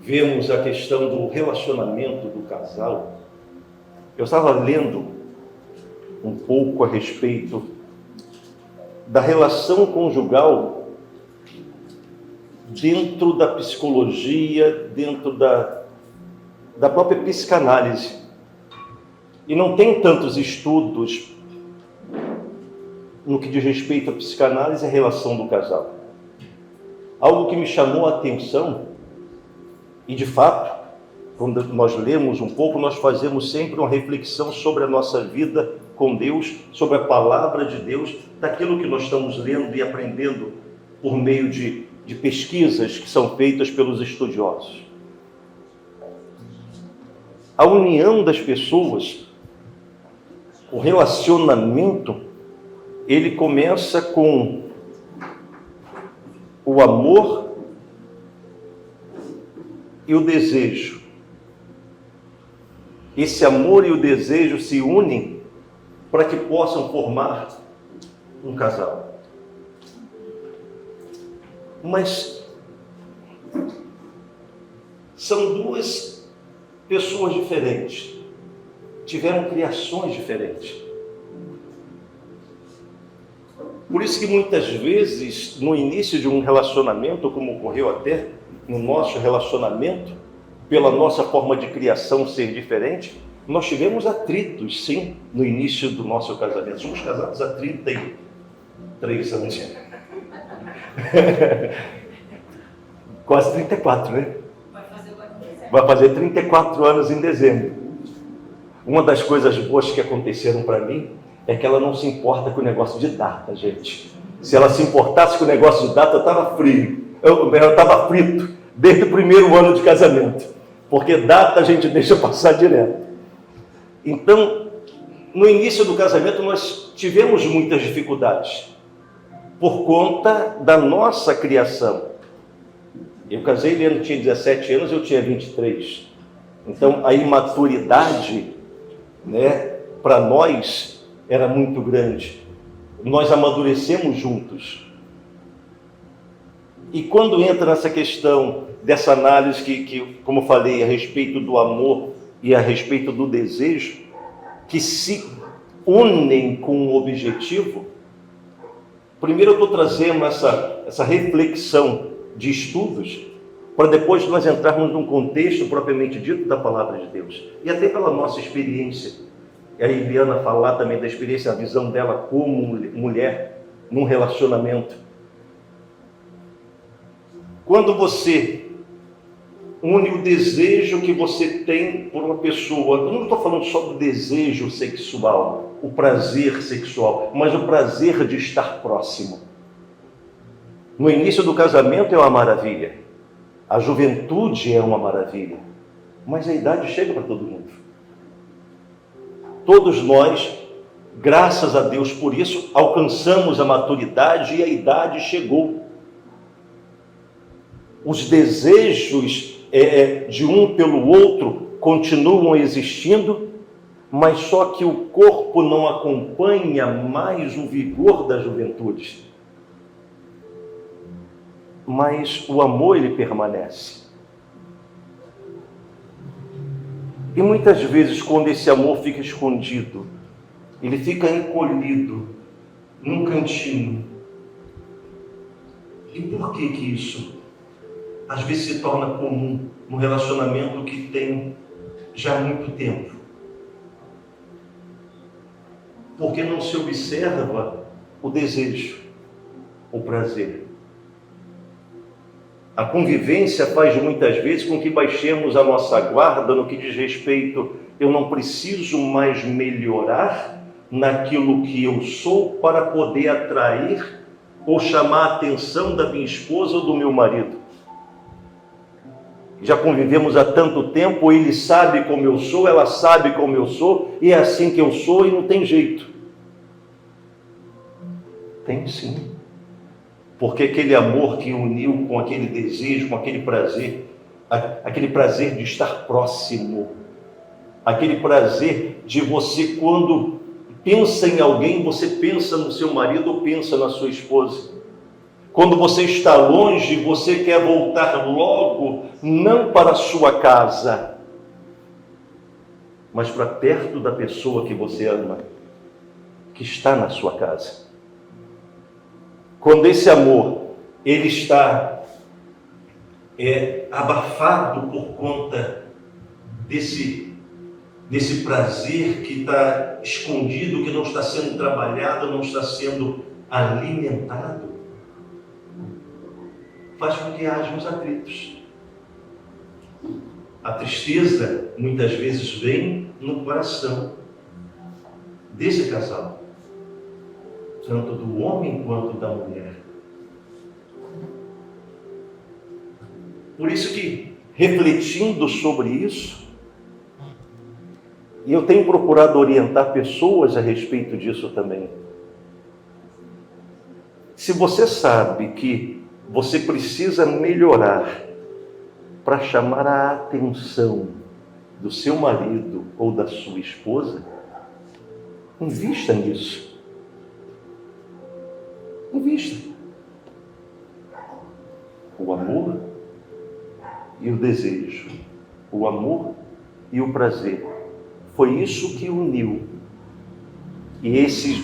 vemos a questão do relacionamento do casal, eu estava lendo um pouco a respeito da relação conjugal dentro da psicologia, dentro da própria psicanálise. E não tem tantos estudos no que diz respeito à psicanálise e à relação do casal. Algo que me chamou a atenção, e de fato, quando nós lemos um pouco, nós fazemos sempre uma reflexão sobre a nossa vida com Deus, sobre a palavra de Deus, daquilo que nós estamos lendo e aprendendo por meio de pesquisas que são feitas pelos estudiosos. A união das pessoas, o relacionamento, ele começa com o amor e o desejo. Esse amor e o desejo se unem para que possam formar um casal. Mas são duas pessoas diferentes, tiveram criações diferentes. Por isso que muitas vezes, no início de um relacionamento, como ocorreu até no nosso relacionamento, pela nossa forma de criação ser diferente, nós tivemos atritos, sim, no início do nosso casamento. Somos casados há 33 anos. Quase 34, né? Vai fazer 34 anos em dezembro. Uma das coisas boas que aconteceram para mim é que ela não se importa com o negócio de data, gente. Se ela se importasse com o negócio de data, eu estava frio. Eu estava frito desde o primeiro ano de casamento. Porque data a gente deixa passar direto. Então, no início do casamento, nós tivemos muitas dificuldades por conta da nossa criação. Eu casei, ele tinha 17 anos, eu tinha 23. Então, a imaturidade, né, para nós era muito grande. Nós amadurecemos juntos. E quando entra nessa questão dessa análise que, como eu falei, a respeito do amor e a respeito do desejo, que se unem com um objetivo, primeiro eu estou trazendo essa reflexão de estudos, para depois nós entrarmos num contexto propriamente dito da palavra de Deus, e até pela nossa experiência. E a Eliana falar também da experiência, a visão dela como mulher num relacionamento. Quando você une o desejo que você tem por uma pessoa, eu não estou falando só do desejo sexual, o prazer sexual, mas o prazer de estar próximo. No início do casamento é uma maravilha, a juventude é uma maravilha, mas a idade chega para todo mundo. Todos nós, graças a Deus por isso, alcançamos a maturidade e a idade chegou. Os desejos de um pelo outro continuam existindo, mas só que o corpo não acompanha mais o vigor da juventude. Mas o amor, ele permanece. E muitas vezes, quando esse amor fica escondido, ele fica encolhido num cantinho. E por que isso às vezes se torna comum no relacionamento que tem já muito tempo? Porque não se observa o desejo, o prazer. A convivência faz muitas vezes com que baixemos a nossa guarda no que diz respeito, eu não preciso mais melhorar naquilo que eu sou para poder atrair ou chamar a atenção da minha esposa ou do meu marido. Já convivemos há tanto tempo, ele sabe como eu sou, ela sabe como eu sou, e é assim que eu sou e não tem jeito. Tem sim. Porque aquele amor que uniu com aquele desejo, com aquele prazer de estar próximo, aquele prazer de você, quando pensa em alguém, você pensa no seu marido ou pensa na sua esposa. Quando você está longe, você quer voltar logo, não para a sua casa, mas para perto da pessoa que você ama, que está na sua casa. Quando esse amor, ele está abafado por conta desse prazer que está escondido, que não está sendo trabalhado, não está sendo alimentado, faz com que haja uns atritos. A tristeza muitas vezes vem no coração desse casal, tanto do homem quanto da mulher. Por isso que, refletindo sobre isso, e eu tenho procurado orientar pessoas a respeito disso também. Se você sabe que você precisa melhorar para chamar a atenção do seu marido ou da sua esposa, invista nisso. Invista. O amor e o desejo, o amor e o prazer. Foi isso que uniu. E esses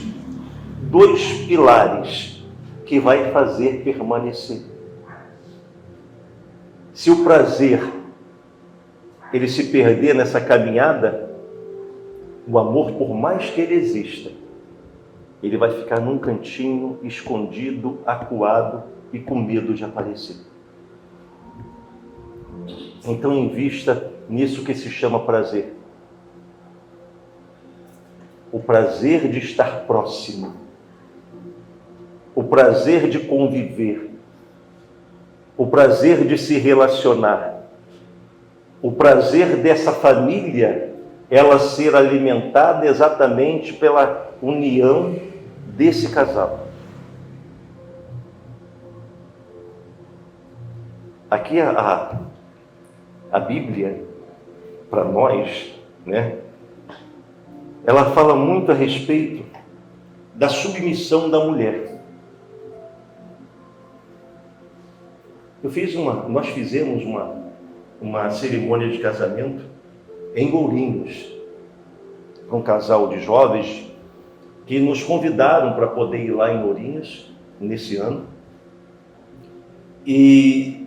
dois pilares que vai fazer permanecer. Se o prazer ele se perder nessa caminhada, o amor, por mais que ele exista, ele vai ficar num cantinho, escondido, acuado e com medo de aparecer. Então invista nisso que se chama prazer. O prazer de estar próximo. O prazer de conviver. O prazer de se relacionar. O prazer dessa família, ela ser alimentada exatamente pela união desse casal. Aqui a Bíblia, para nós, né? Ela fala muito a respeito da submissão da mulher. Nós fizemos uma cerimônia de casamento em Ourinhos, para um casal de jovens que nos convidaram para poder ir lá em Ourinhos nesse ano. E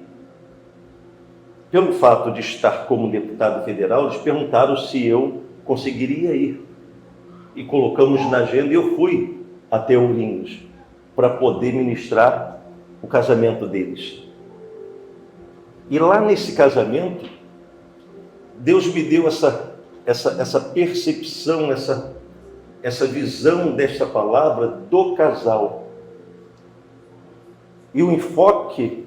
pelo fato de estar como deputado federal, eles perguntaram se eu conseguiria ir. E colocamos na agenda e eu fui até Ourinhos para poder ministrar o casamento deles. E lá nesse casamento, Deus me deu essa percepção, essa visão desta palavra do casal. E o enfoque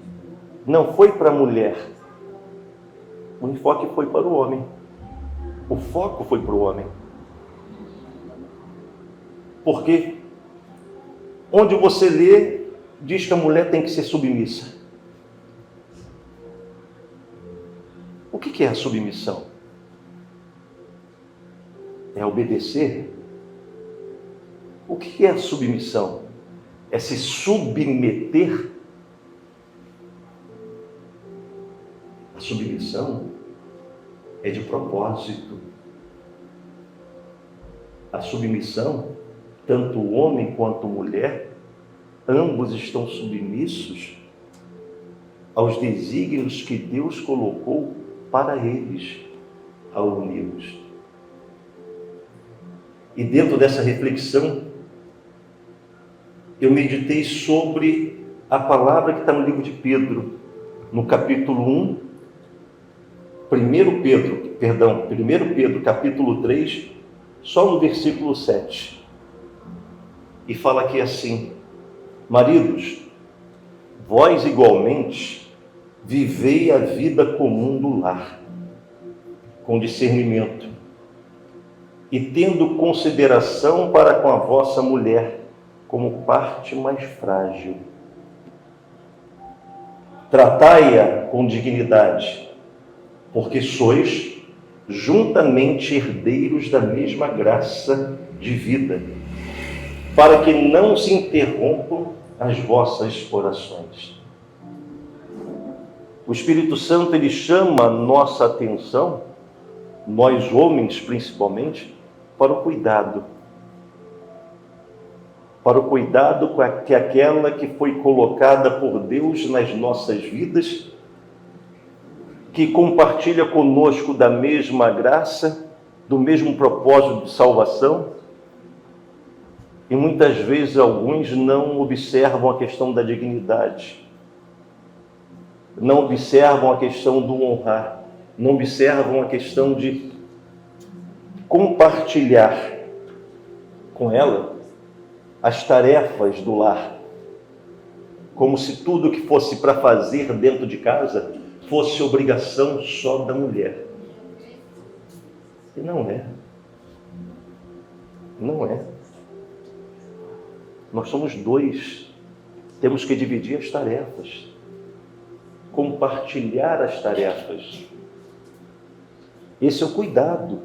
não foi para a mulher, o enfoque foi para o homem. O foco foi para o homem. Porque onde você lê, diz que a mulher tem que ser submissa. O que é a submissão? É obedecer? O que é a submissão? É se submeter? A submissão é de propósito. A submissão, tanto o homem quanto a mulher, ambos estão submissos aos desígnios que Deus colocou para eles, ao uni-los. E dentro dessa reflexão, eu meditei sobre a palavra que está no livro de Pedro, no capítulo 1, 1 Pedro, capítulo 3, só no versículo 7. E fala aqui assim: maridos, vós igualmente vivei a vida comum do lar, com discernimento, e tendo consideração para com a vossa mulher, como parte mais frágil. Tratai-a com dignidade, porque sois juntamente herdeiros da mesma graça de vida, para que não se interrompam as vossas orações. O Espírito Santo, ele chama a nossa atenção, nós homens principalmente, para o cuidado. Para o cuidado com aquela que foi colocada por Deus nas nossas vidas, que compartilha conosco da mesma graça, do mesmo propósito de salvação. E muitas vezes alguns não observam a questão da dignidade, não observam a questão do honrar, não observam a questão de compartilhar com ela as tarefas do lar, como se tudo que fosse para fazer dentro de casa fosse obrigação só da mulher. E não é. Não é. Nós somos dois. Temos que dividir as tarefas, compartilhar as tarefas. Esse é o cuidado.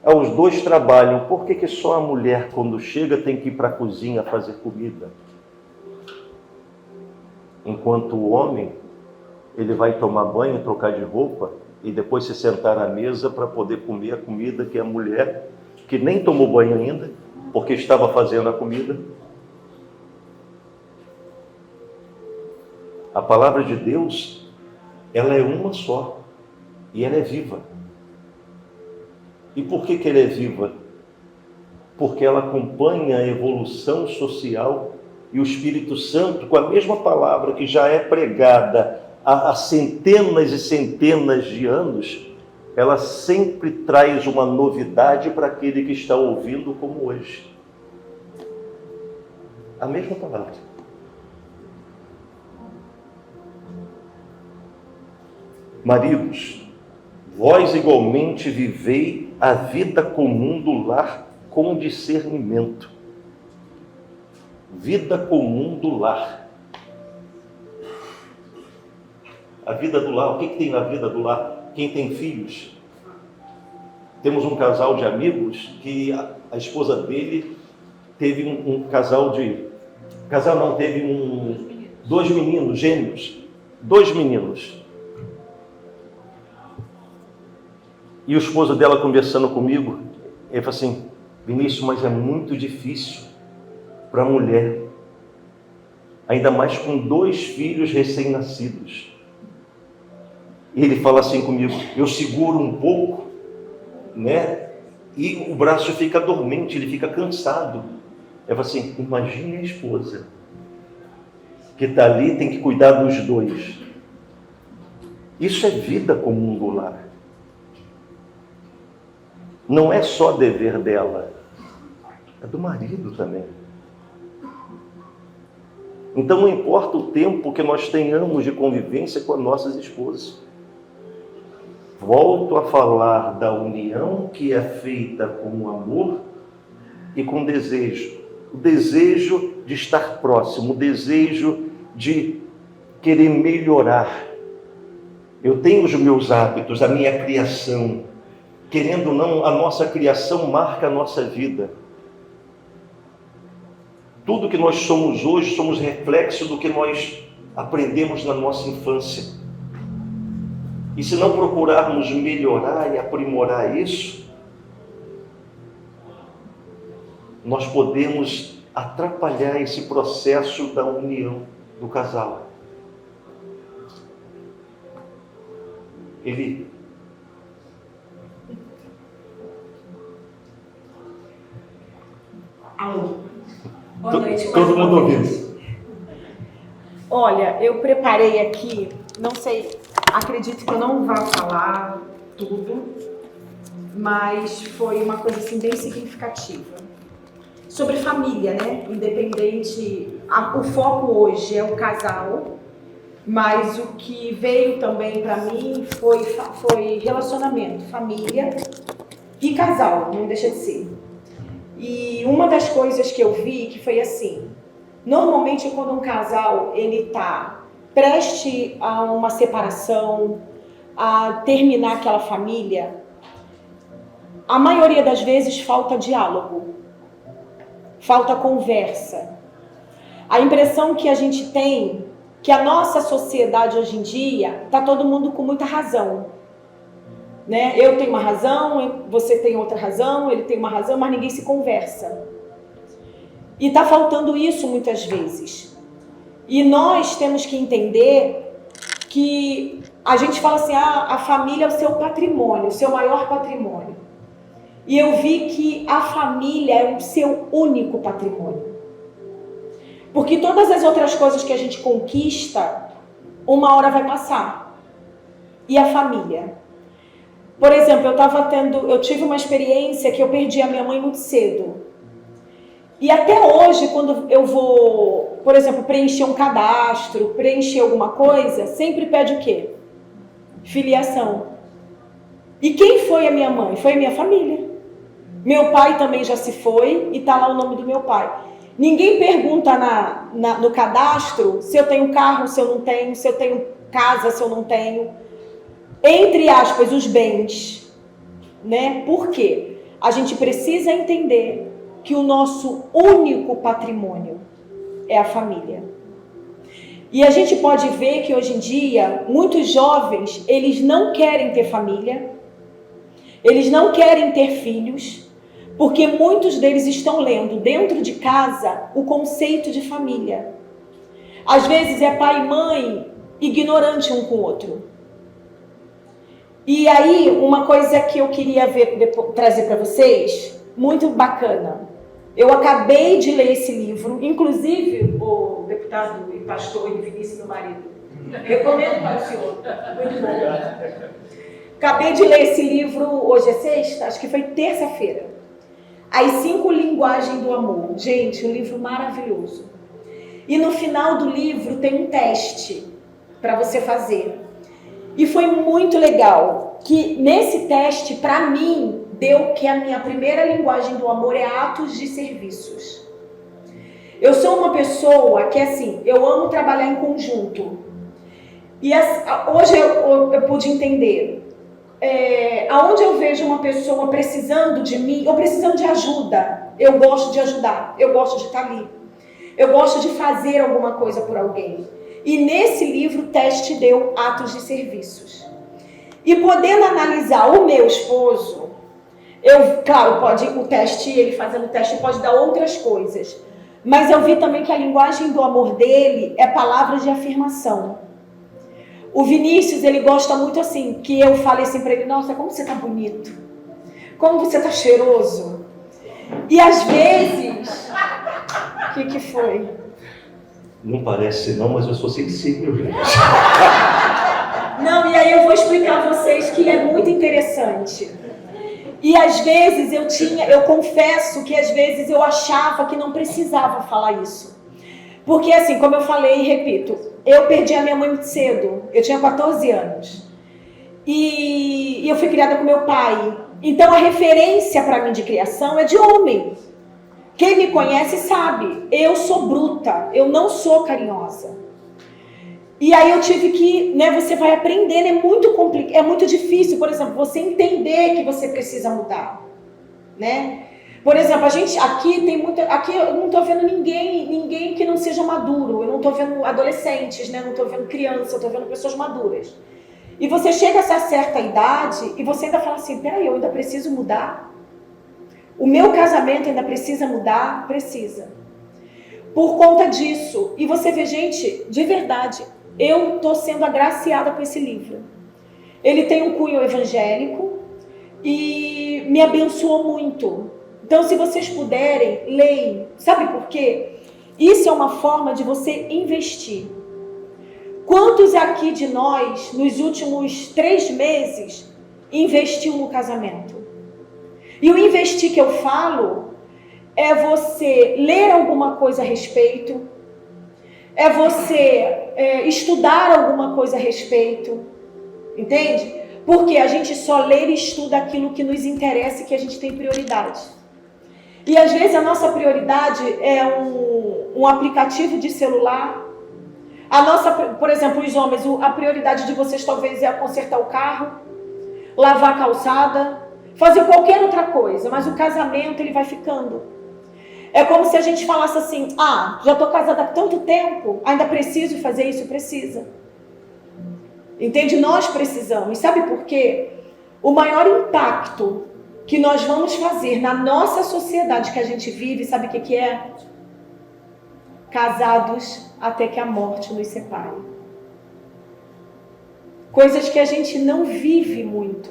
Os dois trabalham. Por que só a mulher, quando chega, tem que ir para a cozinha fazer comida? Enquanto o homem, ele vai tomar banho, trocar de roupa e depois se sentar à mesa para poder comer a comida que a mulher, que nem tomou banho ainda, porque estava fazendo a comida. A palavra de Deus, ela é uma só e ela é viva. E por que ela é viva? Porque ela acompanha a evolução social e o Espírito Santo, com a mesma palavra que já é pregada há centenas e centenas de anos, ela sempre traz uma novidade para aquele que está ouvindo, como hoje. A mesma palavra. Maridos, vós igualmente vivei a vida comum do lar com discernimento. Vida comum do lar. A vida do lar, o que tem na vida do lar? Quem tem filhos? Temos um casal de amigos que a esposa dele teve dois meninos gêmeos. 2 meninos. E o esposo dela conversando comigo, ele falou assim: Vinícius, mas é muito difícil para a mulher, ainda mais com 2 filhos recém-nascidos. E ele fala assim comigo: eu seguro um pouco, né? E o braço fica dormente, ele fica cansado. Eu falo assim: imagine a esposa que está ali, tem que cuidar dos 2. Isso é vida comum do lar. Não é só dever dela, é do marido também. Então não importa o tempo que nós tenhamos de convivência com as nossas esposas. Volto a falar da união que é feita com amor e com desejo. O desejo de estar próximo, o desejo de querer melhorar. Eu tenho os meus hábitos, a minha criação. Querendo ou não, a nossa criação marca a nossa vida. Tudo que nós somos hoje, somos reflexo do que nós aprendemos na nossa infância. E se não procurarmos melhorar e aprimorar isso, nós podemos atrapalhar esse processo da união do casal. Alô. Boa noite. Todo mundo ouvindo. Olha, eu preparei aqui, não sei, acredito que eu não vá falar tudo, mas foi uma coisa assim bem significativa. Sobre família, né? Independente, o foco hoje é o casal, mas o que veio também para mim foi relacionamento, família e casal, não deixa de ser. E uma das coisas que eu vi que foi assim, normalmente quando um casal ele está prestes a uma separação, a terminar aquela família, a maioria das vezes falta diálogo, falta conversa. A impressão que a gente tem, que a nossa sociedade hoje em dia, está todo mundo com muita razão. Né? Eu tenho uma razão, você tem outra razão, ele tem uma razão, mas ninguém se conversa. E está faltando isso muitas vezes. E nós temos que entender que a gente fala assim, a família é o seu patrimônio, o seu maior patrimônio. E eu vi que a família é o seu único patrimônio. Porque todas as outras coisas que a gente conquista, uma hora vai passar. E a família? Por exemplo, eu tive uma experiência que eu perdi a minha mãe muito cedo. E até hoje, quando eu vou, por exemplo, preencher um cadastro, preencher alguma coisa, sempre pede o quê? Filiação. E quem foi a minha mãe? Foi a minha família. Meu pai também já se foi e está lá o nome do meu pai. Ninguém pergunta no cadastro se eu tenho carro, se eu não tenho, se eu tenho casa, se eu não tenho. Entre aspas, os bens. Né? Por quê? A gente precisa entender que o nosso único patrimônio é a família. E a gente pode ver que hoje em dia, muitos jovens, eles não querem ter família, eles não querem ter filhos, porque muitos deles estão lendo dentro de casa o conceito de família. Às vezes é pai e mãe ignorante um com o outro. E aí, uma coisa que eu queria trazer para vocês, muito bacana. Eu acabei de ler esse livro, inclusive o deputado e pastor Vinícius, meu marido, recomendo para o senhor, muito bom. Acabei de ler esse livro, hoje é sexta, acho que foi terça-feira. As 5 linguagens do amor. Gente, um livro maravilhoso. E no final do livro tem um teste para você fazer. E foi muito legal, que nesse teste, para mim, deu que a minha primeira linguagem do amor é atos de serviços. Eu sou uma pessoa que, assim, eu amo trabalhar em conjunto. E hoje eu pude entender. Aonde eu vejo uma pessoa precisando de mim, ou precisando de ajuda, eu gosto de ajudar, eu gosto de estar ali. Eu gosto de fazer alguma coisa por alguém. E nesse livro o teste deu atos de serviços. E podendo analisar o meu esposo, claro, ele fazendo o teste pode dar outras coisas. Mas eu vi também que a linguagem do amor dele é palavras de afirmação. O Vinícius, ele gosta muito assim, que eu fale assim para ele, nossa, como você tá bonito. Como você tá cheiroso. E às vezes, o que foi? Não parece não, mas eu sou sensível, gente. Não, e aí eu vou explicar a vocês que é muito interessante. E às vezes eu confesso que às vezes eu achava que não precisava falar isso. Porque assim, como eu falei e repito, eu perdi a minha mãe muito cedo, eu tinha 14 anos. E eu fui criada com meu pai. Então a referência para mim de criação é de homem. Quem me conhece sabe, eu sou bruta, eu não sou carinhosa. E aí eu tive que, você vai aprendendo, é muito difícil, por exemplo, você entender que você precisa mudar, né? Por exemplo, a gente aqui eu não estou vendo ninguém que não seja maduro, eu não estou vendo adolescentes, né? Não estou vendo criança, eu estou vendo pessoas maduras. E você chega a essa certa idade e você ainda fala assim, peraí, eu ainda preciso mudar? O meu casamento ainda precisa mudar? Precisa. Por conta disso. E você vê, gente, de verdade, eu estou sendo agraciada com esse livro. Ele tem um cunho evangélico e me abençoou muito. Então, se vocês puderem, leiam. Sabe por quê? Isso é uma forma de você investir. Quantos aqui de nós, nos últimos 3 meses, investiu no casamento? E o investir que eu falo é você ler alguma coisa a respeito, é você estudar alguma coisa a respeito, entende? Porque a gente só lê e estuda aquilo que nos interessa e que a gente tem prioridade. E às vezes a nossa prioridade é um aplicativo de celular. Por exemplo, os homens, a prioridade de vocês talvez é consertar o carro, lavar a calçada, fazer qualquer outra coisa, mas o casamento ele vai ficando. É como se a gente falasse assim, já estou casada há tanto tempo, ainda preciso fazer isso? Precisa. Entende? Nós precisamos. Sabe por quê? O maior impacto que nós vamos fazer na nossa sociedade que a gente vive, sabe o que é? Casados até que a morte nos separe. Coisas que a gente não vive muito.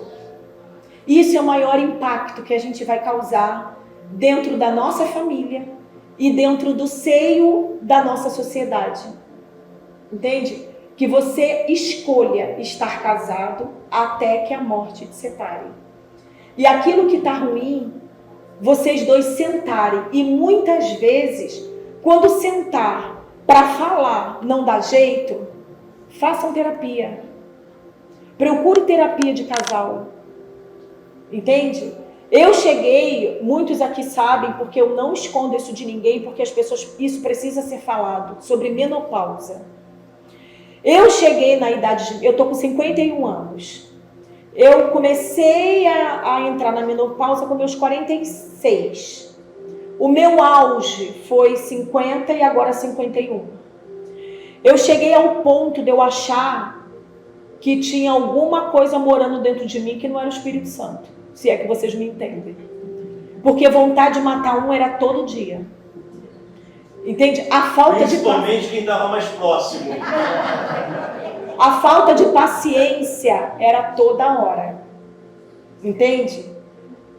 Isso é o maior impacto que a gente vai causar dentro da nossa família e dentro do seio da nossa sociedade. Entende? Que você escolha estar casado até que a morte te separe. E aquilo que está ruim, vocês dois sentarem. E muitas vezes, quando sentar para falar não dá jeito, façam terapia. Procure terapia de casal. Entende? Eu cheguei, muitos aqui sabem, porque eu não escondo isso de ninguém, porque as pessoas, isso precisa ser falado, sobre menopausa. Eu cheguei na idade eu tô com 51 anos. Eu comecei a entrar na menopausa com meus 46. O meu auge foi 50 e agora 51. Eu cheguei ao ponto de eu achar que tinha alguma coisa morando dentro de mim que não era o Espírito Santo. Se é que vocês me entendem. Porque vontade de matar um era todo dia. Entende? A falta Principalmente quem estava mais próximo. A falta de paciência era toda hora. Entende?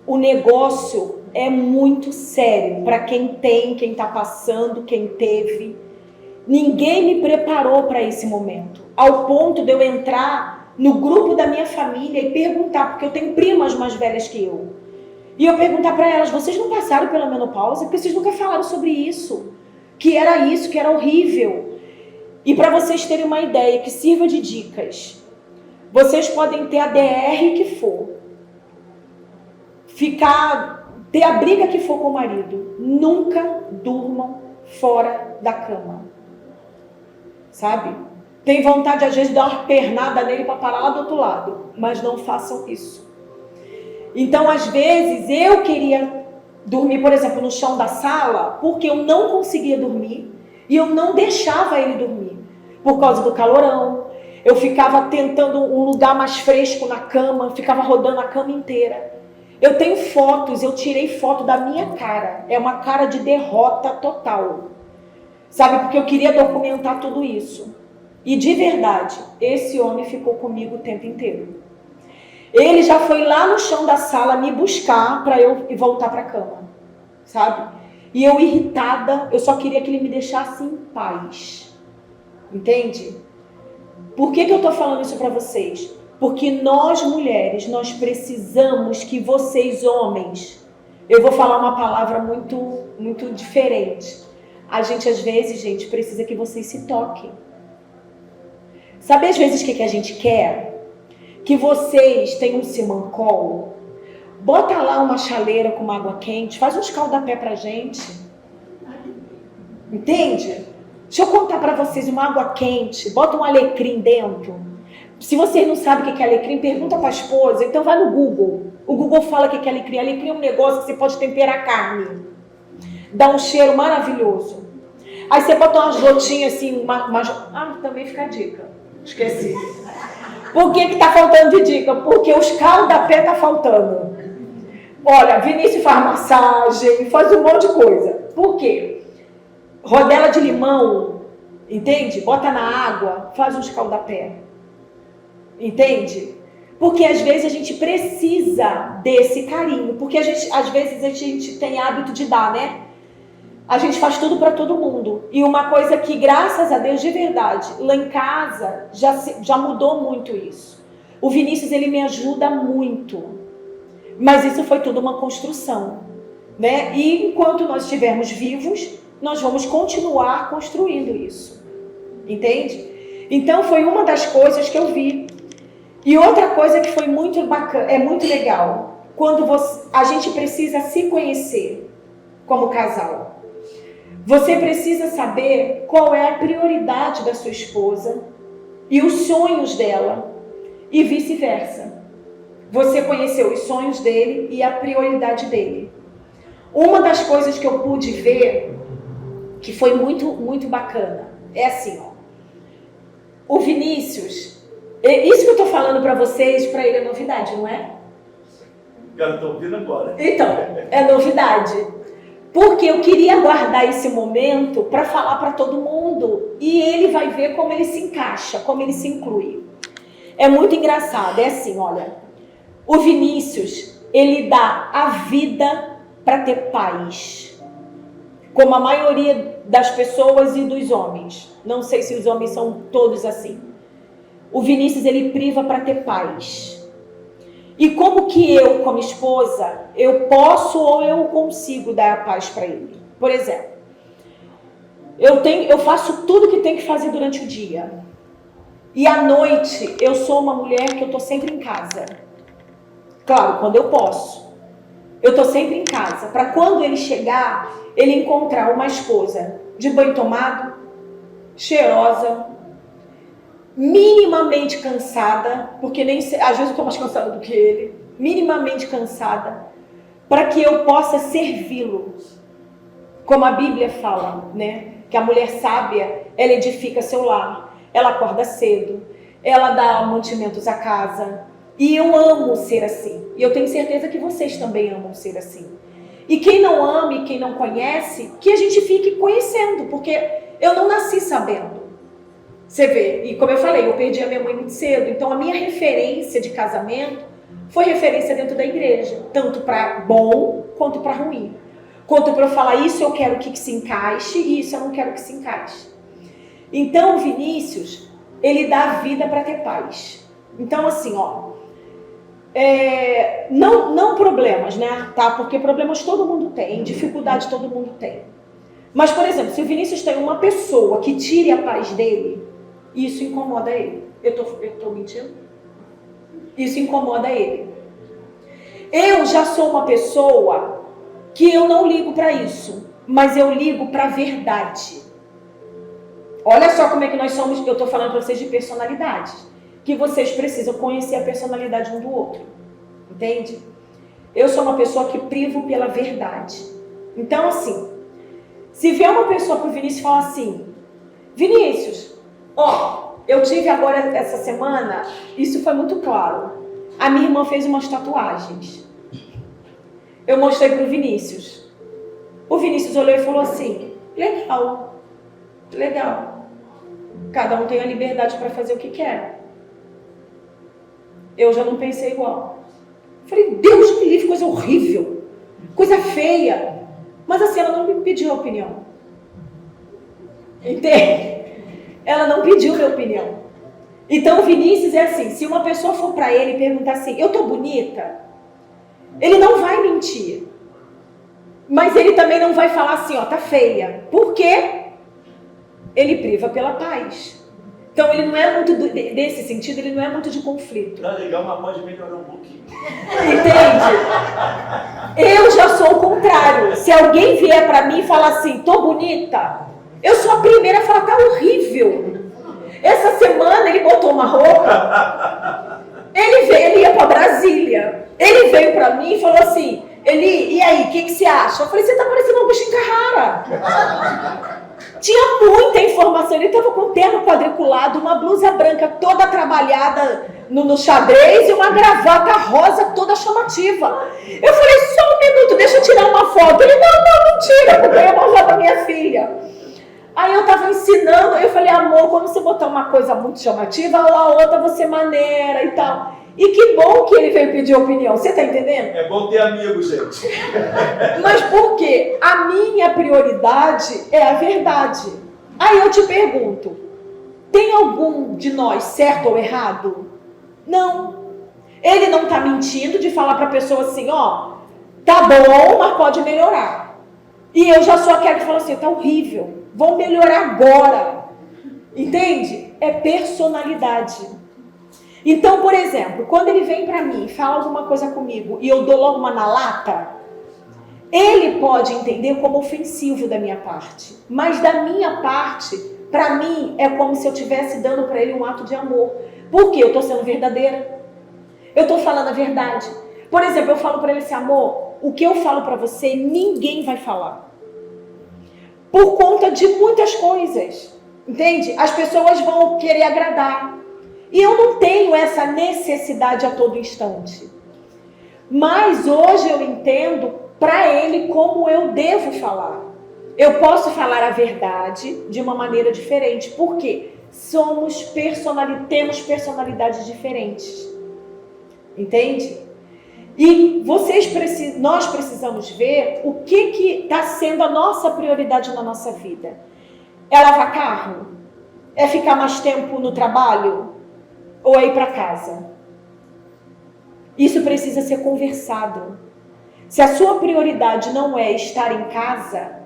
O negócio é muito sério para quem tem, quem está passando, quem teve. Ninguém me preparou para esse momento. Ao ponto de eu entrar no grupo da minha família e perguntar, porque eu tenho primas mais velhas que eu. E eu perguntar para elas, vocês não passaram pela menopausa? Porque vocês nunca falaram sobre isso. Que era isso, que era horrível. E para vocês terem uma ideia, que sirva de dicas. Vocês podem ter a DR que for. Ter a briga que for com o marido. Nunca durmam fora da cama. Sabe? Tem vontade às vezes de dar uma pernada nele para parar lá do outro lado. Mas não façam isso. Então às vezes eu queria dormir, por exemplo, no chão da sala, porque eu não conseguia dormir e eu não deixava ele dormir, por causa do calorão. Eu ficava tentando um lugar mais fresco na cama, ficava rodando a cama inteira. Eu tenho fotos, eu tirei foto da minha cara, é uma cara de derrota total, sabe, porque eu queria documentar tudo isso. E de verdade, esse homem ficou comigo o tempo inteiro. Ele já foi lá no chão da sala me buscar para eu voltar para a cama, sabe? E eu irritada, eu só queria que ele me deixasse em paz. Entende? Por que eu tô falando isso para vocês? Porque nós mulheres, nós precisamos que vocês homens, eu vou falar uma palavra muito diferente. A gente às vezes, gente, precisa que vocês se toquem. Sabe às vezes o que a gente quer? Que vocês tenham um simancol, bota lá uma chaleira com uma água quente, faz um escaldapé pra gente. Entende? Deixa eu contar pra vocês, uma água quente, bota um alecrim dentro. Se vocês não sabem o que é alecrim, pergunta pra esposa, então vai no Google. O Google fala o que é alecrim. Alecrim é um negócio que você pode temperar carne. Dá um cheiro maravilhoso. Aí você bota umas gotinhas assim, também fica a dica. Esqueci. Por que está faltando de dica? Porque os escaldapé está faltando. Olha, Vinícius faz massagem, faz um monte de coisa. Por quê? Rodela de limão, entende? Bota na água, faz um escaldapé. Entende? Porque às vezes a gente precisa desse carinho. Porque às vezes a gente tem hábito de dar, né? A gente faz tudo para todo mundo. E uma coisa que, graças a Deus, de verdade, lá em casa já mudou muito isso. O Vinícius, ele me ajuda muito. Mas isso foi tudo uma construção, né? E enquanto nós estivermos vivos, nós vamos continuar construindo isso. Entende? Então, foi uma das coisas que eu vi. E outra coisa que foi muito bacana, é muito legal, quando a gente precisa se conhecer como casal. Você precisa saber qual é a prioridade da sua esposa e os sonhos dela e vice-versa. Você conheceu os sonhos dele e a prioridade dele. Uma das coisas que eu pude ver, que foi muito, muito bacana, é assim, ó. O Vinícius, isso que eu tô falando para vocês, para ele é novidade, não é? Eu tô ouvindo agora. Então, é novidade. Porque eu queria guardar esse momento para falar para todo mundo. E ele vai ver como ele se encaixa, como ele se inclui. É muito engraçado, é assim, olha. O Vinícius, ele dá a vida para ter paz. Como a maioria das pessoas e dos homens. Não sei se os homens são todos assim. O Vinícius, ele priva para ter paz. E como que eu, como esposa, eu posso ou eu consigo dar a paz para ele? Por exemplo, eu faço tudo que tem que fazer durante o dia. E à noite, eu sou uma mulher que eu estou sempre em casa. Claro, quando eu posso. Eu estou sempre em casa. Para quando ele chegar, ele encontrar uma esposa de banho tomado, cheirosa, minimamente cansada, porque às vezes eu estou mais cansada do que ele, minimamente cansada, para que eu possa servi-lo. Como a Bíblia fala, né? Que a mulher sábia, ela edifica seu lar, ela acorda cedo, ela dá mantimentos à casa. E eu amo ser assim. E eu tenho certeza que vocês também amam ser assim. E quem não ama e quem não conhece, que a gente fique conhecendo, porque eu não nasci sabendo. Você vê, e como eu falei, eu perdi a minha mãe muito cedo, então a minha referência de casamento foi referência dentro da igreja, tanto para bom quanto para ruim. Quanto para eu falar, isso eu quero que se encaixe e isso eu não quero que se encaixe. Então o Vinícius, ele dá vida para ter paz. Então assim, ó, não problemas, né? Tá? Porque problemas todo mundo tem, dificuldade todo mundo tem. Mas, por exemplo, se o Vinícius tem uma pessoa que tire a paz dele, isso incomoda ele. Eu tô mentindo? Isso incomoda ele. Eu já sou uma pessoa que eu não ligo para isso, mas eu ligo para a verdade. Olha só como é que nós somos, eu estou falando para vocês de personalidades, que vocês precisam conhecer a personalidade um do outro. Entende? Eu sou uma pessoa que privo pela verdade. Então, assim, se vier uma pessoa pro Vinícius e falar assim, Vinícius, ó, eu tive agora essa semana, isso foi muito claro. A minha irmã fez umas tatuagens. Eu mostrei pro Vinícius. O Vinícius olhou e falou assim, legal, legal. Cada um tem a liberdade para fazer o que quer. Eu já não pensei igual. Falei, Deus me livre, coisa horrível, coisa feia. Mas assim, ela não me pediu a opinião. Entende? Ela não pediu minha opinião. Então o Vinícius é assim, se uma pessoa for para ele e perguntar assim, eu tô bonita? Ele não vai mentir. Mas ele também não vai falar assim, ó, tá feia. Por quê? Ele priva pela paz. Então ele não é muito, nesse sentido, ele não é muito de conflito. Tá legal, mas pode melhorar um pouquinho. Entende? Eu já sou o contrário. Se alguém vier pra mim e falar assim, tô bonita, eu sou a primeira a falar, tá horrível. Essa semana ele botou uma roupa, ele ia pra Brasília, ele veio pra mim e falou assim, Eli, e aí, o que você acha? Eu falei, você tá parecendo uma Agostinho Carrara. Tinha muita informação, ele estava com um terno quadriculado, uma blusa branca toda trabalhada no xadrez e uma gravata rosa toda chamativa. Eu falei, só um minuto, deixa eu tirar uma foto. Ele, não tira, porque eu ia mostrar pra minha filha. Aí eu estava ensinando, eu falei, amor, quando você botar uma coisa muito chamativa, a outra você maneira e tal. E que bom que ele veio pedir opinião, você tá entendendo? É bom ter amigos, gente. Mas por quê? A minha prioridade é a verdade. Aí eu te pergunto, tem algum de nós certo ou errado? Não. Ele não tá mentindo de falar pra pessoa assim, ó, tá bom, mas pode melhorar. E eu já sou aquela que fala assim, tá horrível, vou melhorar agora. Entende? É personalidade. Então, por exemplo, quando ele vem pra mim e fala alguma coisa comigo e eu dou logo uma na lata, ele pode entender como ofensivo da minha parte. Mas da minha parte, pra mim, é como se eu estivesse dando pra ele um ato de amor. Por quê? Eu tô sendo verdadeira. Eu tô falando a verdade. Por exemplo, eu falo pra ele assim, amor, o que eu falo para você, ninguém vai falar. Por conta de muitas coisas, entende? As pessoas vão querer agradar. E eu não tenho essa necessidade a todo instante. Mas hoje eu entendo para ele como eu devo falar. Eu posso falar a verdade de uma maneira diferente. Por quê? Temos personalidades diferentes. Entende? E nós precisamos ver o que está sendo a nossa prioridade na nossa vida. É lavar carro? É ficar mais tempo no trabalho? Ou é ir para casa? Isso precisa ser conversado. Se a sua prioridade não é estar em casa,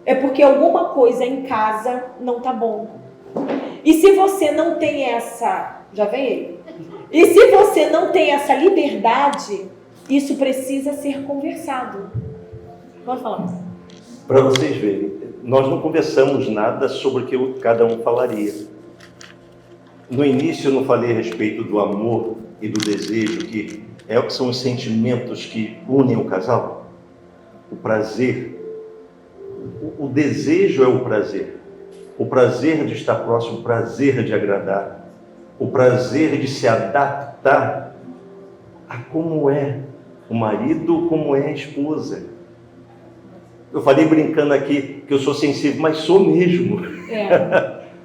é porque alguma coisa em casa não está bom. E se você não tem essa... Já vem ele. E se você não tem essa liberdade, isso precisa ser conversado. Pode falar. Para vocês verem, nós não conversamos nada sobre o que cada um falaria. No início eu não falei a respeito do amor e do desejo, que são os sentimentos que unem o casal. O prazer. O desejo é o prazer. O prazer de estar próximo, o prazer de agradar. O prazer de se adaptar a como é o marido, como é a esposa. Eu falei brincando aqui que eu sou sensível, mas sou mesmo.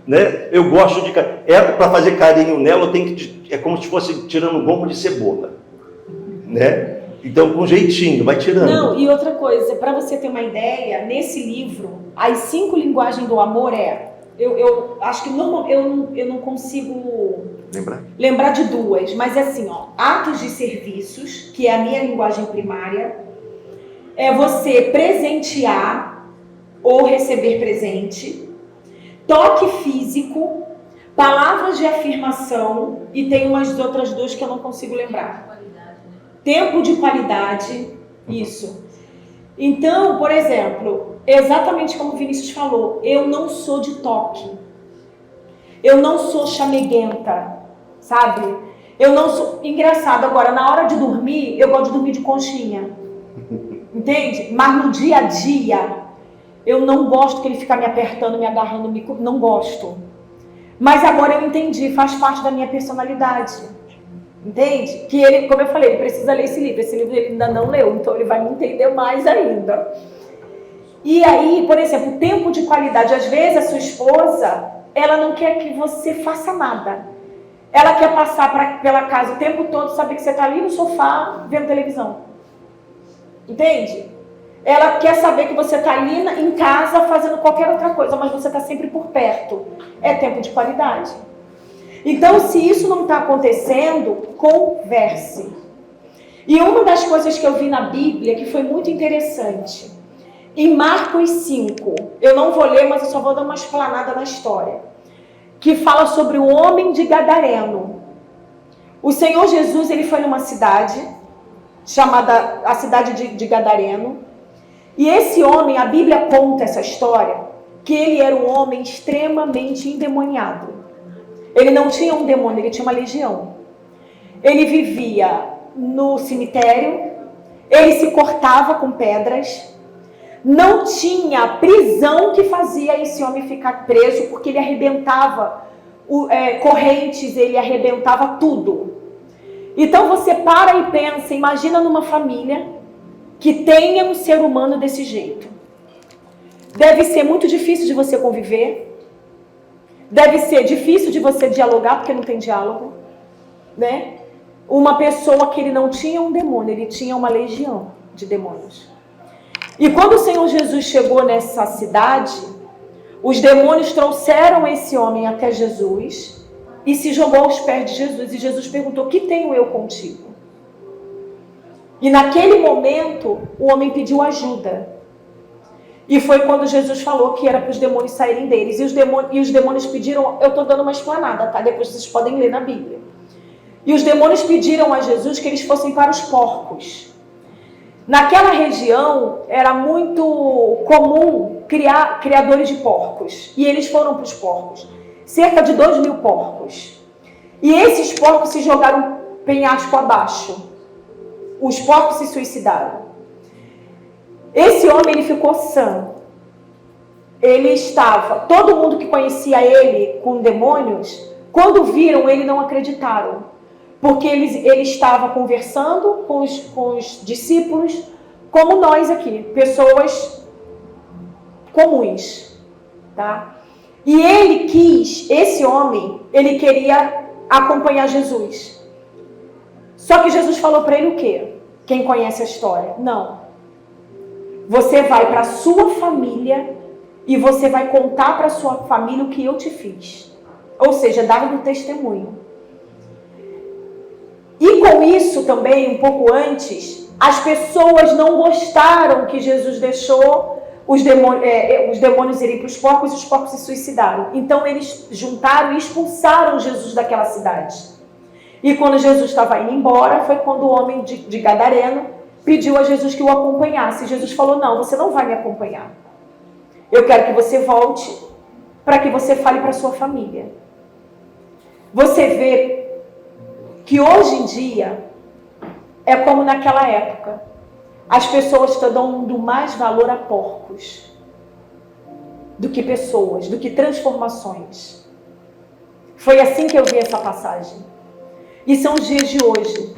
Né? Eu gosto de... para fazer carinho nela, eu tenho que... É como se fosse tirando um gomo de cebola. Né? Então, com jeitinho, vai tirando. Não, e outra coisa, para você ter uma ideia, nesse livro, as 5 linguagens do amor eu acho que eu não consigo lembrar de 2, mas é assim, ó, atos de serviços, que é a minha linguagem primária, é você presentear ou receber presente, toque físico, palavras de afirmação, e tem umas outras 2 que eu não consigo lembrar. Tempo de qualidade, isso. Então, por exemplo, exatamente como o Vinícius falou, eu não sou de toque. Eu não sou chameguenta, sabe? Eu não sou... Engraçado, agora, na hora de dormir, eu gosto de dormir de conchinha. Entende? Mas no dia a dia, eu não gosto que ele fica me apertando, me agarrando, não gosto. Mas agora eu entendi, faz parte da minha personalidade. Entende? Que ele, como eu falei, ele precisa ler esse livro. Esse livro ele ainda não leu, então ele vai me entender mais ainda. E aí, por exemplo, tempo de qualidade. Às vezes a sua esposa, ela não quer que você faça nada. Ela quer passar pela casa o tempo todo, saber que você está ali no sofá vendo televisão. Entende? Ela quer saber que você está ali em casa fazendo qualquer outra coisa, mas você está sempre por perto. É tempo de qualidade. Então, se isso não está acontecendo, converse. E uma das coisas que eu vi na Bíblia, que foi muito interessante, em Marcos 5, eu não vou ler, mas eu só vou dar uma explanada na história, que fala sobre o homem de Gadareno. O Senhor Jesus, ele foi numa cidade, chamada a cidade de Gadareno, e esse homem, a Bíblia conta essa história, que ele era um homem extremamente endemoniado. Ele não tinha um demônio, ele tinha uma legião. Ele vivia no cemitério, ele se cortava com pedras, não tinha prisão que fazia esse homem ficar preso, porque ele arrebentava correntes, ele arrebentava tudo. Então você para e pensa, imagina numa família que tenha um ser humano desse jeito. Deve ser muito difícil de você conviver. Deve ser difícil de você dialogar, porque não tem diálogo, né? Uma pessoa que ele não tinha um demônio, ele tinha uma legião de demônios. E quando o Senhor Jesus chegou nessa cidade, os demônios trouxeram esse homem até Jesus e se jogou aos pés de Jesus. E Jesus perguntou, que tenho eu contigo? E naquele momento, o homem pediu ajuda. E foi quando Jesus falou que era para os demônios saírem deles. E os demônios pediram, eu estou dando uma explanada, tá? Depois vocês podem ler na Bíblia. E os demônios pediram a Jesus que eles fossem para os porcos. Naquela região era muito comum criadores de porcos. E eles foram para os porcos. Cerca de 2.000 porcos. E esses porcos se jogaram penhasco abaixo. Os porcos se suicidaram. Esse homem, ele ficou sã. Ele estava, todo mundo que conhecia ele com demônios, quando viram ele não acreditaram. Porque ele estava conversando com os discípulos, como nós aqui, pessoas comuns, tá? E ele quis, esse homem, ele queria acompanhar Jesus. Só que Jesus falou para ele o quê? Quem conhece a história? Não. Você vai para a sua família e você vai contar para a sua família o que eu te fiz. Ou seja, dar um testemunho. E com isso também, um pouco antes, as pessoas não gostaram que Jesus deixou os demônios irem para os porcos e os porcos se suicidaram. Então eles juntaram e expulsaram Jesus daquela cidade. E quando Jesus estava indo embora, foi quando o homem de Gadareno pediu a Jesus que o acompanhasse. Jesus falou, não, você não vai me acompanhar. Eu quero que você volte para que você fale para a sua família. Você vê que hoje em dia é como naquela época. As pessoas estão dando mais valor a porcos do que pessoas, do que transformações. Foi assim que eu vi essa passagem. E são os dias de hoje.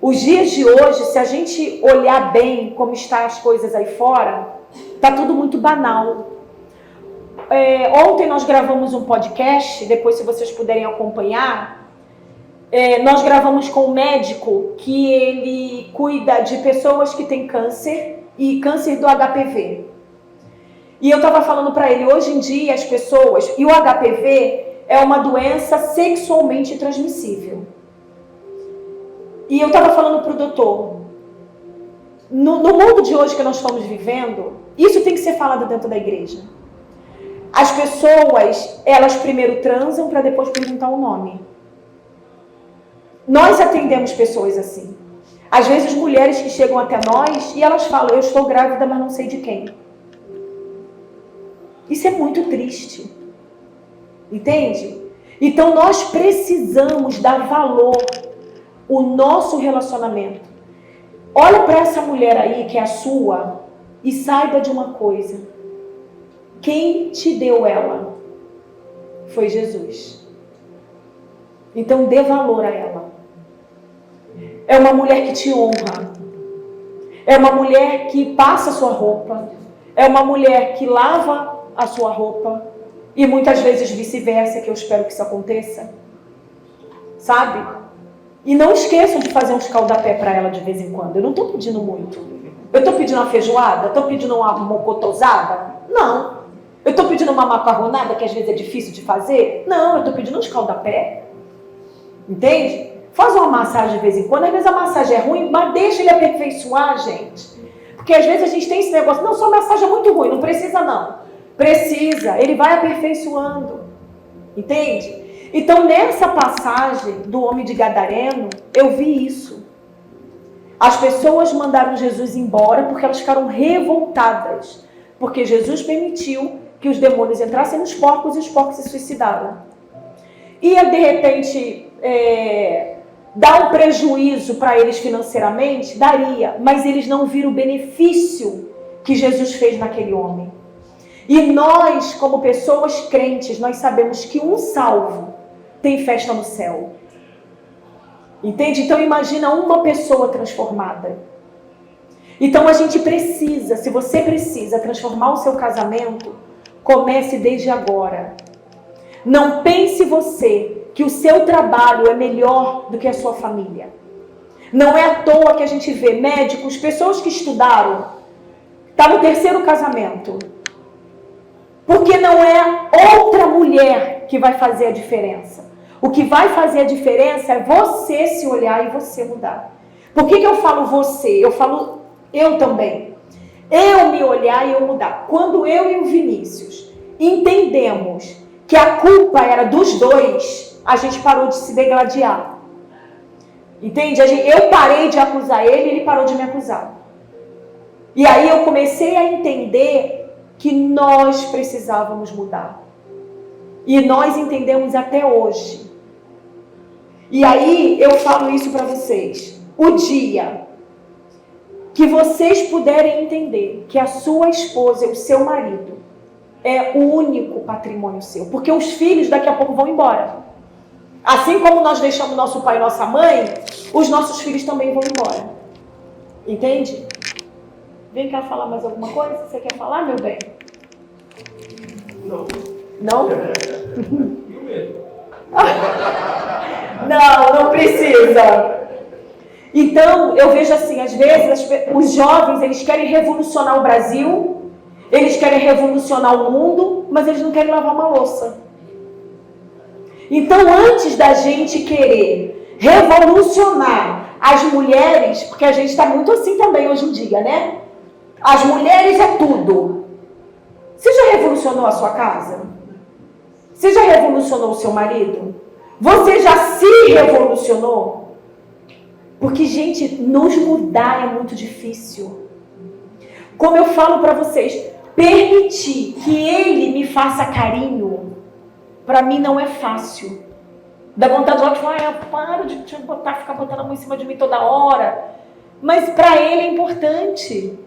Os dias de hoje, se a gente olhar bem como estão as coisas aí fora, está tudo muito banal. Ontem nós gravamos um podcast, depois se vocês puderem acompanhar, nós gravamos com um médico que ele cuida de pessoas que têm câncer e câncer do HPV. E eu estava falando para ele, hoje em dia as pessoas, e o HPV é uma doença sexualmente transmissível. E eu estava falando para o doutor, no mundo de hoje que nós estamos vivendo, isso tem que ser falado dentro da igreja. As pessoas, elas primeiro transam para depois perguntar o nome. Nós atendemos pessoas assim. Às vezes mulheres que chegam até nós e elas falam, eu estou grávida, mas não sei de quem. Isso é muito triste. Entende? Então nós precisamos dar valor ao nosso relacionamento. Olha para essa mulher aí que é a sua e saiba de uma coisa. Quem te deu ela foi Jesus. Então dê valor a ela. É uma mulher que te honra. É uma mulher que passa a sua roupa. É uma mulher que lava a sua roupa. E muitas vezes vice-versa, que eu espero que isso aconteça. Sabe? E não esqueçam de fazer um escaldapé para ela de vez em quando. Eu não estou pedindo muito. Eu estou pedindo uma feijoada? Estou pedindo uma mocotosada? Não. Eu estou pedindo uma macarronada, que às vezes é difícil de fazer? Não, eu estou pedindo um escaldapé. Entende? Faz uma massagem de vez em quando. Às vezes a massagem é ruim, mas deixa ele aperfeiçoar, gente. Porque às vezes a gente tem esse negócio, não, sua massagem é muito ruim, não precisa não. Precisa, ele vai aperfeiçoando. Entende? Então nessa passagem do homem de Gadareno, eu vi isso. As pessoas mandaram Jesus embora porque elas ficaram revoltadas. Porque Jesus permitiu que os demônios entrassem nos porcos e os porcos se suicidaram. Ia de repente dar um prejuízo para eles financeiramente? Daria, mas eles não viram o benefício que Jesus fez naquele homem. E nós, como pessoas crentes, nós sabemos que um salvo tem festa no céu. Entende? Então imagina uma pessoa transformada. Então a gente precisa, se você precisa transformar o seu casamento, comece desde agora. Não pense você que o seu trabalho é melhor do que a sua família. Não é à toa que a gente vê médicos, pessoas que estudaram, está no terceiro casamento. Porque não é outra mulher que vai fazer a diferença. O que vai fazer a diferença é você se olhar e você mudar. Por que eu falo você? Eu falo eu também. Eu me olhar e eu mudar. Quando eu e o Vinícius entendemos que a culpa era dos dois, a gente parou de se degladiar. Entende? Eu parei de acusar ele, ele parou de me acusar. E aí eu comecei a entender que nós precisávamos mudar. E nós entendemos até hoje. E aí eu falo isso para vocês. O dia que vocês puderem entender que a sua esposa e o seu marido é o único patrimônio seu. Porque os filhos daqui a pouco vão embora. Assim como nós deixamos nosso pai e nossa mãe, os nossos filhos também vão embora. Entende? Vem cá falar mais alguma coisa? Você quer falar, meu bem? Não. Não? Não precisa. Então, eu vejo assim, às vezes os jovens, eles querem revolucionar o Brasil, eles querem revolucionar o mundo, mas eles não querem lavar uma louça. Então, antes da gente querer revolucionar as mulheres, porque a gente está muito assim também hoje em dia, né? As mulheres é tudo. Você já revolucionou a sua casa? Você já revolucionou o seu marido? Você já se revolucionou? Porque, gente, nos mudar é muito difícil. Como eu falo para vocês, permitir que ele me faça carinho, para mim não é fácil. Dá vontade de falar, para de ficar botando a mão em cima de mim toda hora. Mas para ele é importante.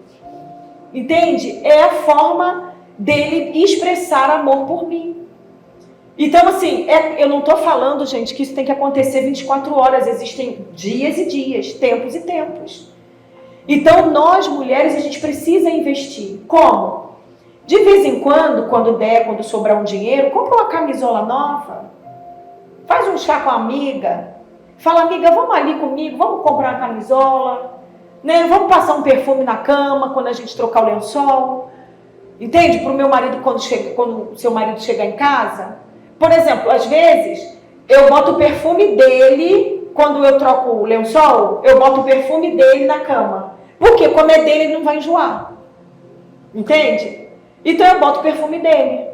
Entende? É a forma dele expressar amor por mim. Então, assim, eu não estou falando, gente, que isso tem que acontecer 24 horas. Existem dias e dias, tempos e tempos. Então, nós, mulheres, a gente precisa investir. Como? De vez em quando der, quando sobrar um dinheiro, compra uma camisola nova. Faz um chá com a amiga. Fala, amiga, vamos ali comigo, vamos comprar uma camisola. Né? Vamos passar um perfume na cama quando a gente trocar o lençol. Entende? Para o meu marido, quando o seu marido chegar em casa. Por exemplo, às vezes, eu boto o perfume dele, quando eu troco o lençol, eu boto o perfume dele na cama. Porque como é dele, ele não vai enjoar. Entende? Então eu boto o perfume dele.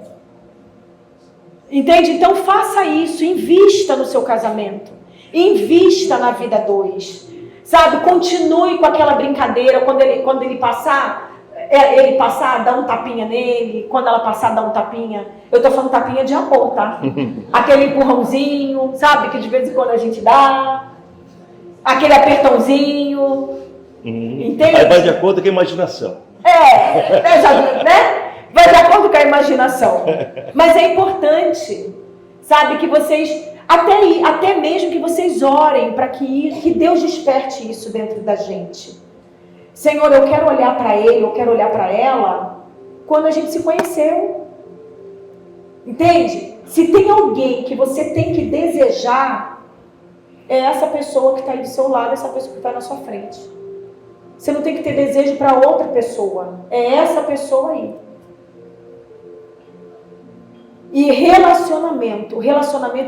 Entende? Então faça isso, invista no seu casamento. Invista na vida 2. Sabe? Continue com aquela brincadeira, quando ele passar, dá um tapinha nele, quando ela passar, dá um tapinha. Eu tô falando tapinha de amor, tá? Aquele empurrãozinho, sabe? Que de vez em quando a gente dá. Aquele apertãozinho. Entende? Aí vai de acordo com a imaginação. Né? Vai de acordo com a imaginação. Mas é importante, sabe? Que vocês, até mesmo que vocês orem para que Deus desperte isso dentro da gente. Senhor, eu quero olhar para ele, eu quero olhar para ela quando a gente se conheceu. Entende? Se tem alguém que você tem que desejar, é essa pessoa que está aí do seu lado, essa pessoa que está na sua frente. Você não tem que ter desejo para outra pessoa. É essa pessoa aí. E relacionamento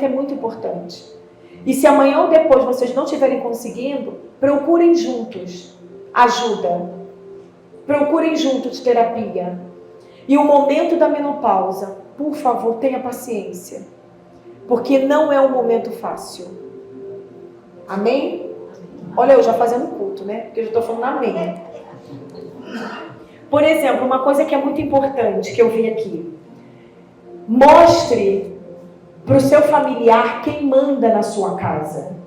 é muito importante. E se amanhã ou depois vocês não estiverem conseguindo, procurem juntos ajuda. Procurem juntos terapia. E o momento da menopausa, por favor, tenha paciência. Porque não é um momento fácil. Amém? Olha, eu já fazendo culto, né? Porque eu já estou falando amém. Por exemplo, uma coisa que é muito importante que eu vi aqui. Mostre para o seu familiar quem manda na sua casa.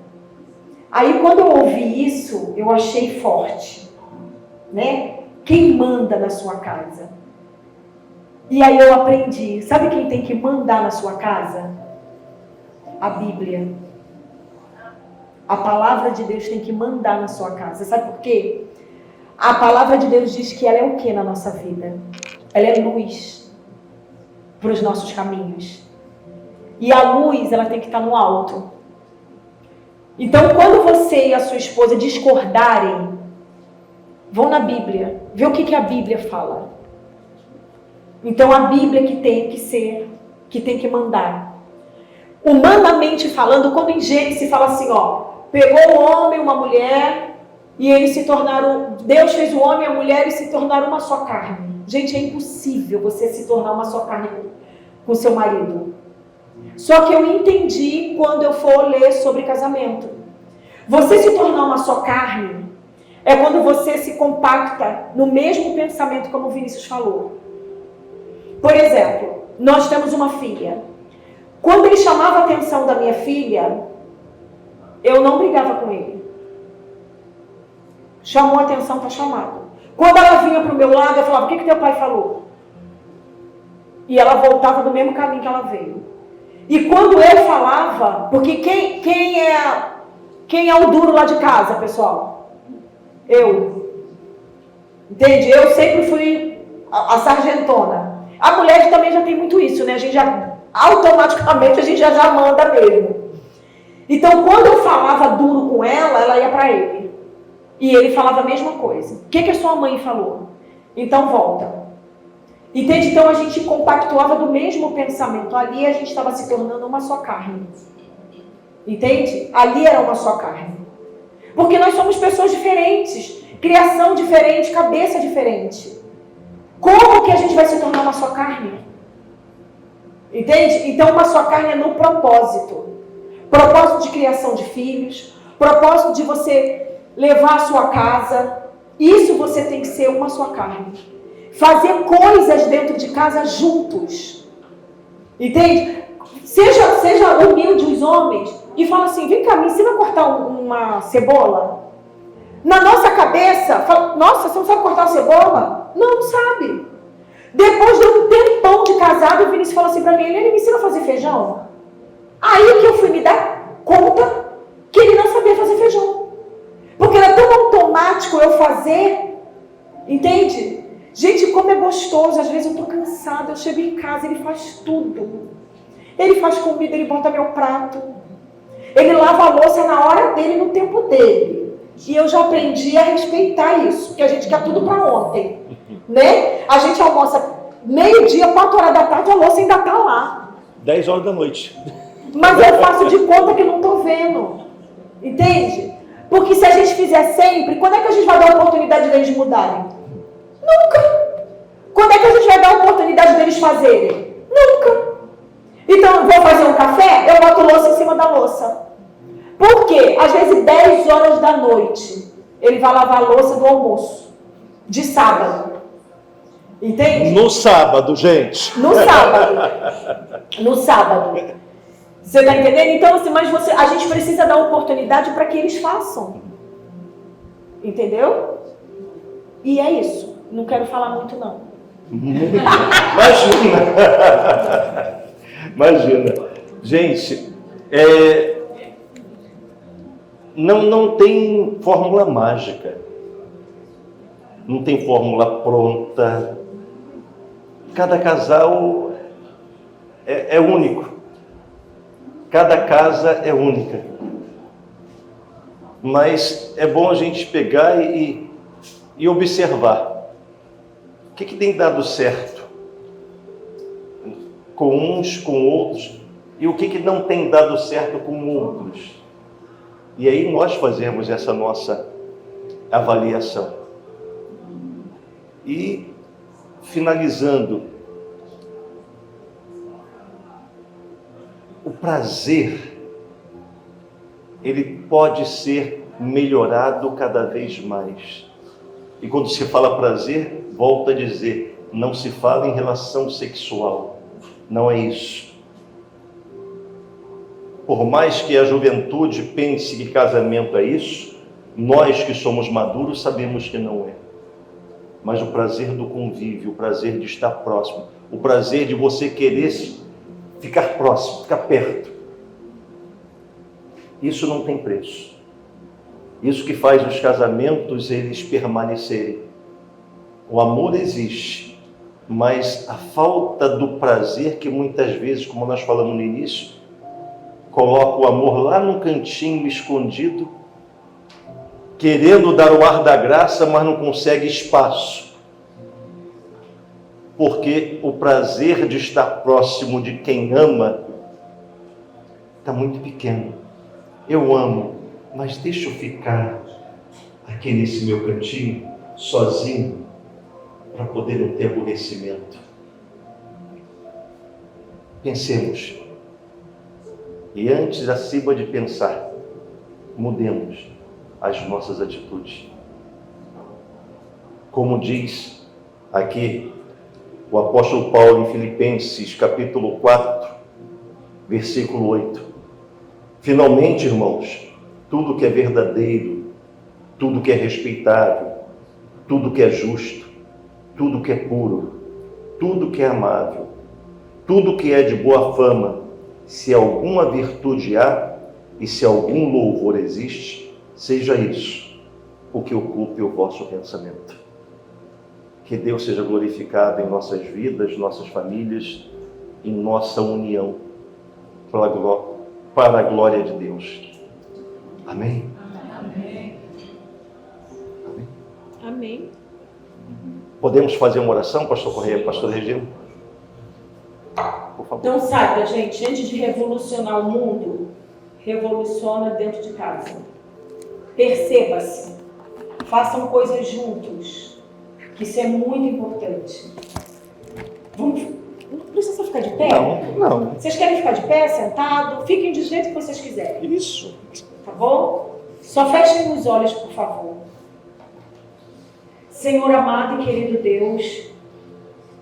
Aí quando eu ouvi isso, eu achei forte. Né? Quem manda na sua casa? E aí eu aprendi. Sabe quem tem que mandar na sua casa? A Bíblia. A palavra de Deus tem que mandar na sua casa. Sabe por quê? A palavra de Deus diz que ela é o que na nossa vida? Ela é luz para os nossos caminhos. E a luz, ela tem que estar no alto. Então, quando você e a sua esposa discordarem, vão na Bíblia, vê o que a Bíblia fala. Então, a Bíblia que tem que ser, que tem que mandar. Humanamente falando, quando em Gênesis fala assim, pegou um homem, uma mulher, e eles se tornaram, Deus fez o homem e a mulher e se tornaram uma só carne. Gente, é impossível você se tornar uma só carne com seu marido. Só que eu entendi quando eu for ler sobre casamento. Você se tornar uma só carne é quando você se compacta no mesmo pensamento, como o Vinícius falou. Por exemplo, nós temos uma filha. Quando ele chamava a atenção da minha filha, eu não brigava com ele. Chamou a atenção, está chamado. Quando ela vinha para o meu lado, eu falava, o que teu pai falou? E ela voltava do mesmo caminho que ela veio. E quando eu falava, porque quem é o duro lá de casa, pessoal? Eu. Entende? Eu sempre fui a sargentona. A mulher também já tem muito isso, né? A gente já, automaticamente, a gente já manda mesmo. Então, quando eu falava duro com ela ia para ele. E ele falava a mesma coisa. O que a sua mãe falou? Então, volta. Entende? Então, a gente compactuava do mesmo pensamento. Ali a gente estava se tornando uma só carne. Entende? Ali era uma só carne. Porque nós somos pessoas diferentes. Criação diferente, cabeça diferente. Como que a gente vai se tornar uma só carne? Entende? Então, uma só carne é no propósito. Propósito de criação de filhos. Propósito de você levar a sua casa. Isso você tem que ser uma só carne. Fazer coisas dentro de casa juntos. Entende? Seja humilde os homens e fala assim, vem cá, me ensina a cortar uma cebola. Na nossa cabeça, fala, nossa, você não sabe cortar cebola? Não sabe. Depois de um tempão de casado, o Vinícius falou assim pra mim, ele me ensina a fazer feijão. Aí que eu fui me dar conta que ele não sabia fazer feijão. Porque era tão automático eu fazer, entende? Gente, como é gostoso, às vezes eu tô cansada, eu chego em casa, ele faz tudo. Ele faz comida, ele bota meu prato. Ele lava a louça na hora dele, no tempo dele. E eu já aprendi a respeitar isso, porque a gente quer tudo para ontem, né? A gente almoça meio-dia, 4 horas da tarde, a louça ainda tá lá. 10 horas da noite. Mas eu faço de conta que não tô vendo. Entende? Porque se a gente fizer sempre, quando é que a gente vai dar a oportunidade deles mudarem? Nunca. Quando é que a gente vai dar a oportunidade deles fazerem? Nunca. Então, vou fazer um café, eu boto louça em cima da louça. Por quê? Às vezes 10 horas da noite, ele vai lavar a louça do almoço. De sábado. Entende? No sábado, gente. No sábado. No sábado. Você está entendendo? Então, assim, mas a gente precisa dar oportunidade para que eles façam. Entendeu? E é isso. Não quero falar muito, não. Imagina. Gente, não tem fórmula mágica. Não tem fórmula pronta. Cada casal é único. Cada casa é única. Mas é bom a gente pegar e observar. O que tem dado certo com uns, com outros, e o que não tem dado certo com outros. E aí nós fazemos essa nossa avaliação. E, finalizando, o prazer, ele pode ser melhorado cada vez mais. E quando se fala prazer, volta a dizer, não se fala em relação sexual. Não é isso. Por mais que a juventude pense que casamento é isso, nós que somos maduros sabemos que não é. Mas o prazer do convívio, o prazer de estar próximo, o prazer de você querer ficar próximo, ficar perto. Isso não tem preço. Isso que faz os casamentos eles permanecerem. O amor existe, mas a falta do prazer que muitas vezes, como nós falamos no início, coloca o amor lá num cantinho escondido, querendo dar o ar da graça, mas não consegue espaço. Porque o prazer de estar próximo de quem ama está muito pequeno. Eu amo, mas deixa eu ficar aqui nesse meu cantinho, sozinho, para poder não ter aborrecimento. Pensemos. E antes, acima de pensar, mudemos as nossas atitudes. Como diz aqui o apóstolo Paulo em Filipenses, capítulo 4, versículo 8. Finalmente, irmãos, tudo que é verdadeiro, tudo que é respeitável, tudo que é justo, tudo que é puro, tudo que é amável, tudo que é de boa fama, se alguma virtude há e se algum louvor existe, seja isso o que ocupe o vosso pensamento. Que Deus seja glorificado em nossas vidas, nossas famílias, em nossa união, para a glória de Deus. Amém? Amém. Amém. Podemos fazer uma oração, pastor Correia, pastor Regina? Por favor. Então saiba, gente, antes de revolucionar o mundo, revoluciona dentro de casa. Perceba-se. Façam coisas juntos. Que isso é muito importante. Não precisa ficar de pé? Não. Vocês querem ficar de pé, sentado? Fiquem do jeito que vocês quiserem. Isso. Tá bom? Só fechem os olhos, por favor. Senhor amado e querido Deus,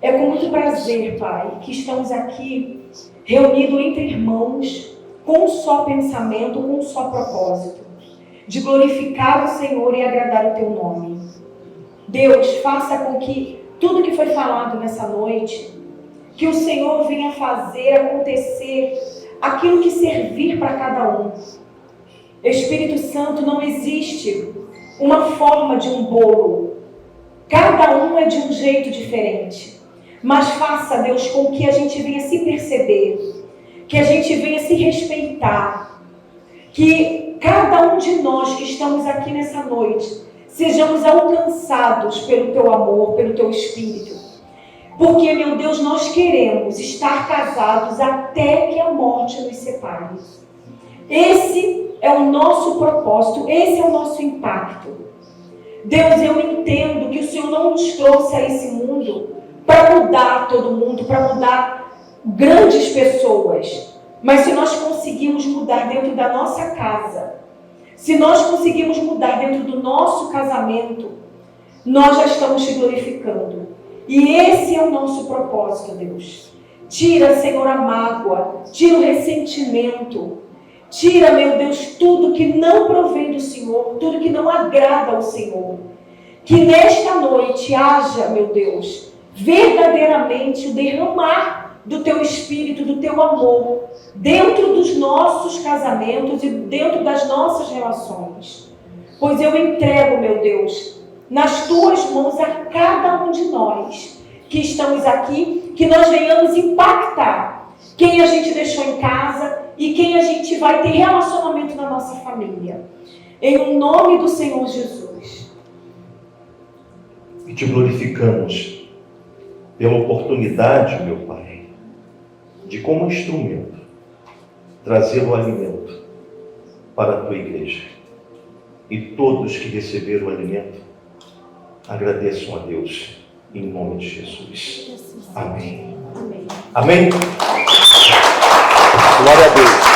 é com muito prazer, Pai, que estamos aqui reunidos entre irmãos, com um só pensamento, com um só propósito, de glorificar o Senhor e agradar o Teu nome. Deus, faça com que tudo que foi falado nessa noite, que o Senhor venha fazer acontecer aquilo que servir para cada um. Espírito Santo, não existe uma forma de um bolo. Cada um é de um jeito diferente. Mas faça, Deus, com que a gente venha se perceber, que a gente venha se respeitar, que cada um de nós que estamos aqui nessa noite sejamos alcançados pelo Teu amor, pelo Teu Espírito. Porque, meu Deus, nós queremos estar casados até que a morte nos separe. Esse é o nosso propósito, esse é o nosso impacto. Deus, eu entendo que o Senhor não nos trouxe a esse mundo para mudar todo mundo, para mudar grandes pessoas. Mas se nós conseguirmos mudar dentro da nossa casa, se nós conseguirmos mudar dentro do nosso casamento, nós já estamos te glorificando. E esse é o nosso propósito, Deus. Tira, Senhor, a mágoa, tira o ressentimento, tira, meu Deus, tudo que não provém do Senhor, tudo que não agrada ao Senhor. Que nesta noite haja, meu Deus, verdadeiramente o derramar do Teu Espírito, do Teu amor, dentro dos nossos casamentos e dentro das nossas relações. Pois eu entrego, meu Deus, nas Tuas mãos a cada um de nós que estamos aqui, que nós venhamos impactar quem a gente deixou em casa e quem a gente vai ter relacionamento na nossa família. Em nome do Senhor Jesus. E te glorificamos pela oportunidade, meu Pai, de como instrumento trazer o alimento para a Tua igreja. E todos que receberam o alimento, agradeçam a Deus em nome de Jesus. Amém. Amém. Glória a Deus.